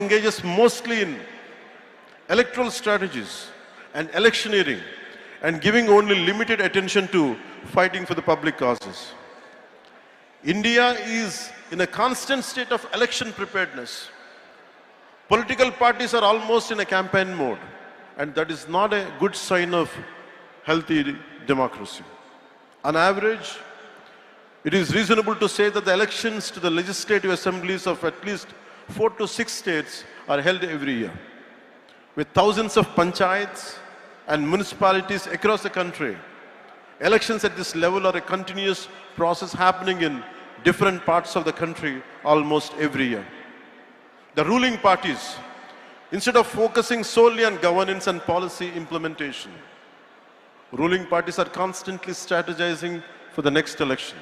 engages mostly in electoral strategies and electioneering and giving only limited attention to fighting for the public causes. India is in a constant state of election preparedness. Political parties are almost in a campaign mode, and that is not a good sign of healthy democracy. On average, it is reasonable to say that the elections to the legislative assemblies of at least 4 to 6 states are held every year. With thousands of panchayats and municipalities across the country, elections at this level are a continuous process happening in different parts of the country almost every year. The ruling parties, instead of focusing solely on governance and policy implementation, ruling parties are constantly strategizing for the next election.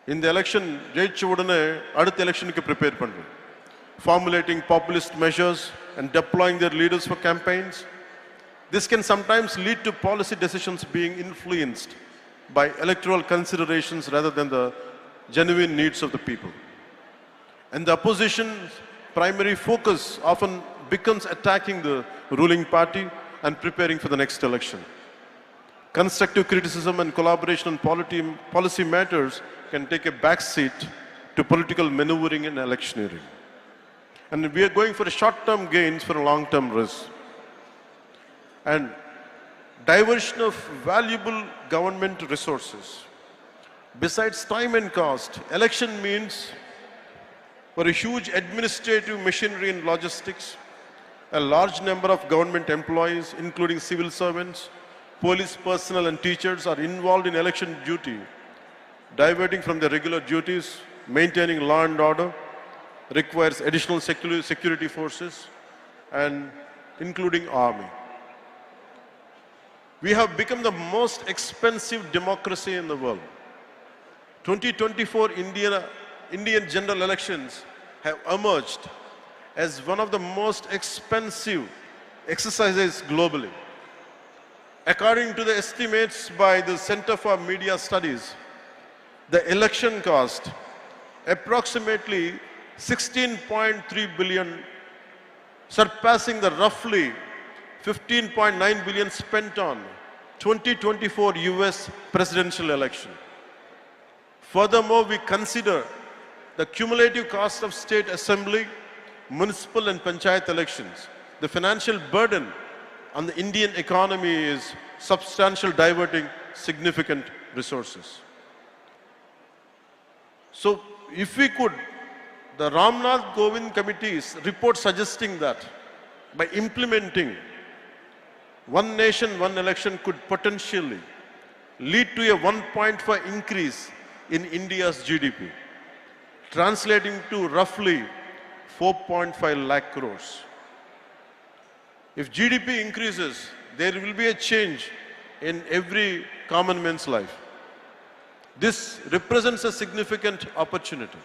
In the election, ஜெயிச்ச உடனே அடுத்த எலெக்ஷனுக்கு prepare பண்றோம். Formulating populist measures and deploying their leaders for campaigns. This can sometimes lead to policy decisions being influenced by electoral considerations rather than the genuine needs of the people. And the opposition's primary focus often becomes attacking the ruling party and preparing for the next election. Constructive criticism and collaboration on policy matters can take a back seat to political maneuvering and electioneering. And we are going for short-term gains for a long-term risk. And diversion of valuable government resources. Besides time and cost, election means for a huge administrative machinery and logistics, a large number of government employees, including civil servants, police personnel and teachers are involved in election duty, diverting from their regular duties, maintaining law and order, requires additional security forces, and including army. We have become the most expensive democracy in the world. 2024 Indian general elections have emerged as one of the most expensive exercises globally. According to the estimates by the Center for Media Studies, the election cost approximately 16.3 billion, surpassing the roughly 15.9 billion spent on 2024 US presidential election. Furthermore, we consider the cumulative cost of state assembly, municipal and panchayat elections. The financial burden on the Indian economy is substantial, diverting significant resources. So, if we could, the Ramnath Kovind Committee's report suggesting that by implementing one nation, one election could potentially lead to a 1.5 increase in India's GDP, translating to roughly 4.5 lakh crores. If GDP increases, there will be a change in every common man's life. This represents a significant opportunity.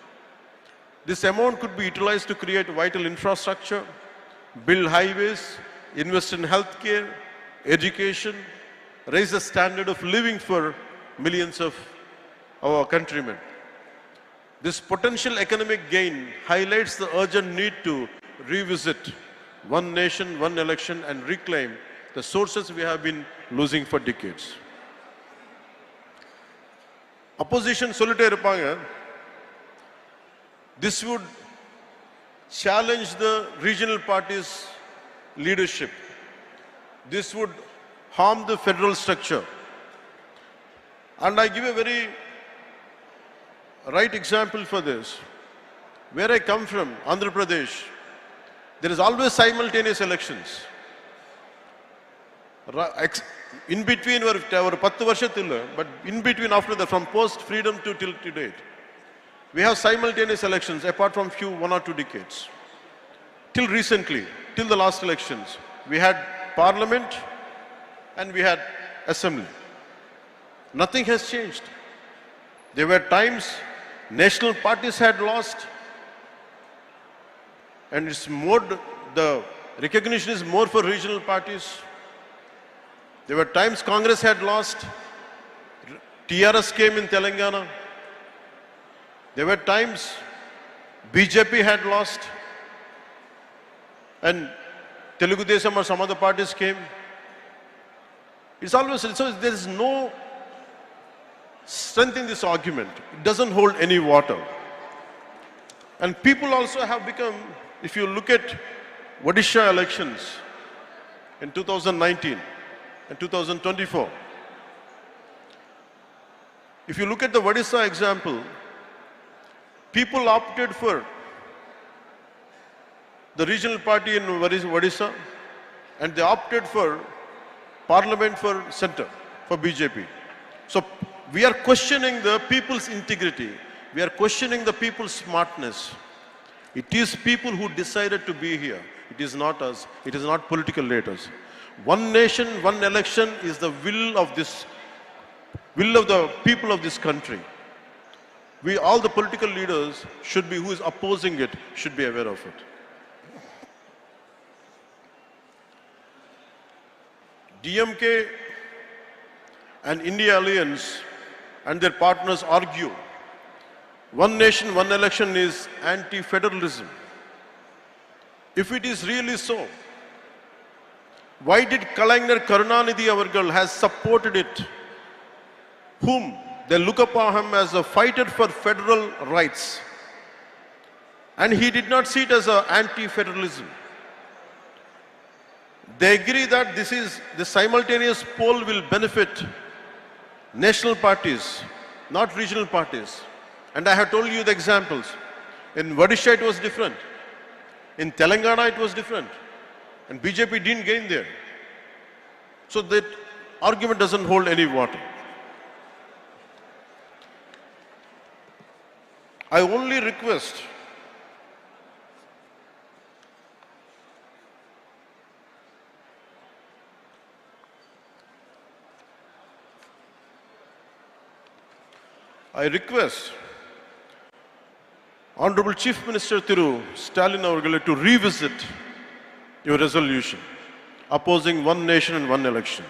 This amount could be utilized to create vital infrastructure, build highways, invest in healthcare, education, raise the standard of living for millions of our countrymen. This potential economic gain highlights the urgent need to revisit one nation, one election and reclaim the sources we have been losing for decades. Opposition சொல்லிட்டே இருப்பாங்க. This would challenge the regional parties' leadership. This would harm the federal structure. And I give a very right example for this. Where I come from, Andhra Pradesh, there is always simultaneous elections. In between, or 10 வருஷத்துல, but in between after that, from post-freedom to till to date, we have simultaneous elections apart from few 1 or 2 decades. Till recently, till the last elections, we had parliament and we had assembly. Nothing has changed. There were times national parties had lost, and it's more, the recognition is more for regional parties. There were times Congress had lost, TRS came in Telangana. There were times BJP had lost, and Telugu Desam or some other parties came. It's always, so there is no strength in this argument. It doesn't hold any water. And people also have become, if you look at Odisha elections in 2019 and 2024, if you look at the Odisha example, people opted for the regional party in Odisha, and they opted for parliament for center, for BJP. So we are questioning the people's integrity. We are questioning the people's smartness. It is people who decided to be here. It is not us. It is not political leaders. One nation, one election is the will of the people of this country. We, all the political leaders should be, who is opposing it, should be aware of it. DMK and India Alliance and their partners argue one nation, one election is anti-federalism. If it is really so, why did Kalaignar Karunanidhi Avargal has supported it, whom they look upon him as a fighter for federal rights, and he did not see it as an anti-federalism? They agree that the simultaneous poll will benefit national parties, not regional parties. And I have told you the examples. In Odisha it was different. In Telangana it was different. And BJP didn't gain there. So that argument doesn't hold any water. I only request Honorable Chief Minister Thiru Stalin Avargale to revisit your resolution opposing one nation and one election.